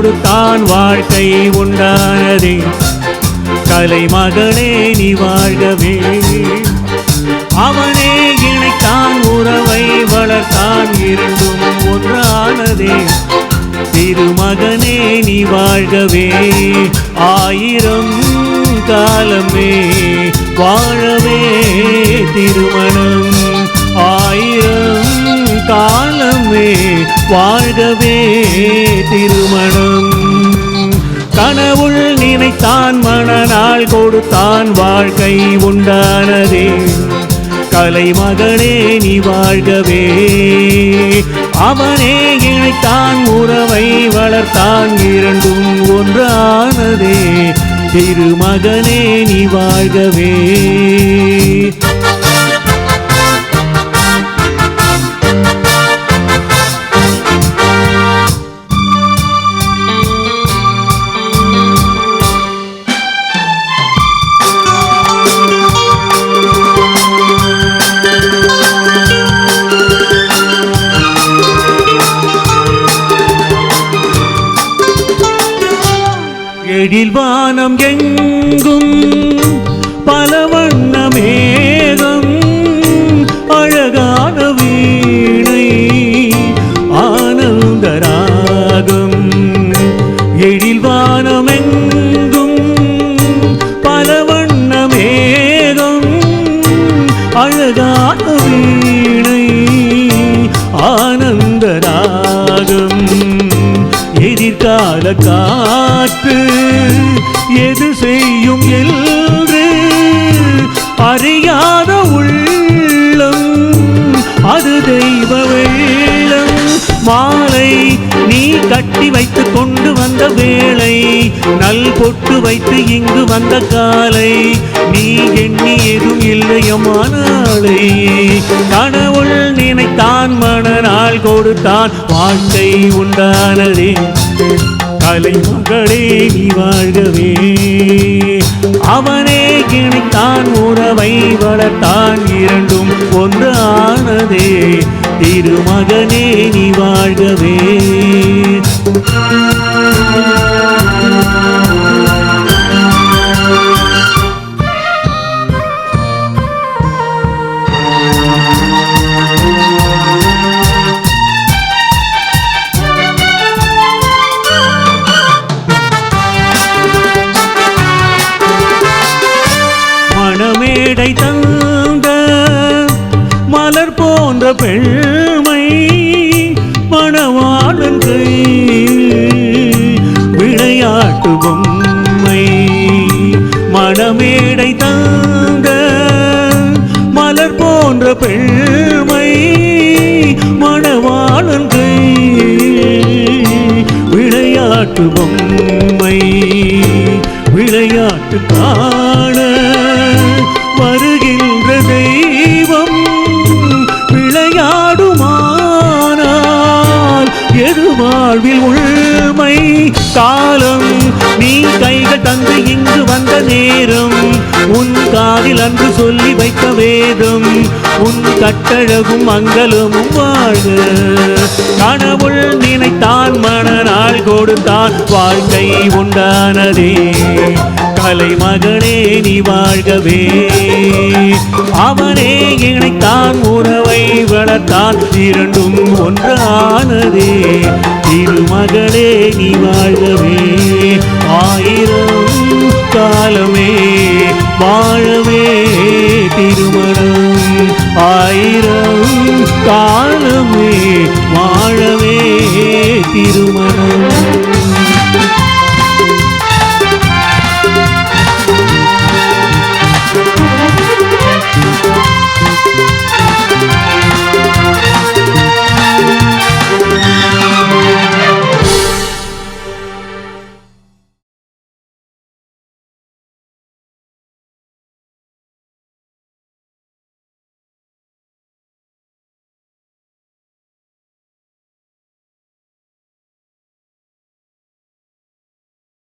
கொடுத்தான் வாழ்க்கை உண்டானதே. கலைமகளே நீ வாழ்கவே. அவனே இணைத்தான் உறவை வளர்த்தான் இரண்டும் ஒன்றானதே. திருமகனே நீ வாழ்கவே. ஆயிரம் காலமே வாழவே திருமணம். ஆயிரம் காலமே வாழ்கவே திருமணம். கனவுள் நினைத்தான் மணநாள் கொடுத்தான் வாழ்க்கை உண்டானதே. கலைமகளே நீ வாழ்கவே. அவனே இணைத்தான் உறவை வளர்த்தான் இரண்டும் ஒன்றானதே. திருமகனே நீ வாழ்கவே. எழில் வானம் எங்கும் பல வண்ண மேகம். அழகான வீணை ஆனந்த ராகம். எழில் வானம் எங்கும் பல வண்ண மேகம். அழகான வீணை ஆனந்த ராகம். எதிர்கால காற்று எது செய்யும் என்று அறியாத உள்ளம் அது தெய்வ வெள்ளம். மாலை நீ கட்டி வைத்து கொண்டு வந்த வேளை, நல் பொட்டு வைத்து இங்கு வந்த காலை, நீ எண்ணி எதுவும் இல்லையமானாளை. கனவுள் நினைத்தான் மணநாள் கொடுத்தான் வாழ்க்கை உண்டானதே. கலைமகளே நீ வாழ்கவே. அவனே இணைத்தான் உறவை வளர்த்தான் இரண்டும் ஒன்றானதே. திருமகனே நீ வாழ்கவே. மணமேடை தந்த மலர் போன்ற பெண்மை மணவாளன் கையில் விளையாட்டு பொம்மை. மணமேடை தந்த மலர் போன்ற பெண்மை மணவாளன் கையில் விளையாட்டு பொம்மை. விளையாட்டு காண வருகின்ற தெய்வம் விளையாடுமானால் எது வாழ்வில் உண்மை. காலம் நீ கைகள் தந்து இங்கு வந்த நேரம், உன் காதில் அன்று சொல்லி வைத்த வேதம், உன் கட்டழகும் மங்களமும் வாழ்க. கனவுள் நினைத்தான் மணநாள் கொடுத்தான் வாழ்க்கை உண்டானதே. கலைமகளே நீ வாழ்கவே. அவனே இணைத்தான் உறவை வளர்த்தான் இரண்டும் ஒன்றானதே. திருமகளே நீ வாழ்கவே. ஆயிரம் காலமே வாழவே திருமணம். ஆயிரம் காலமே வாழவே திருமணம்.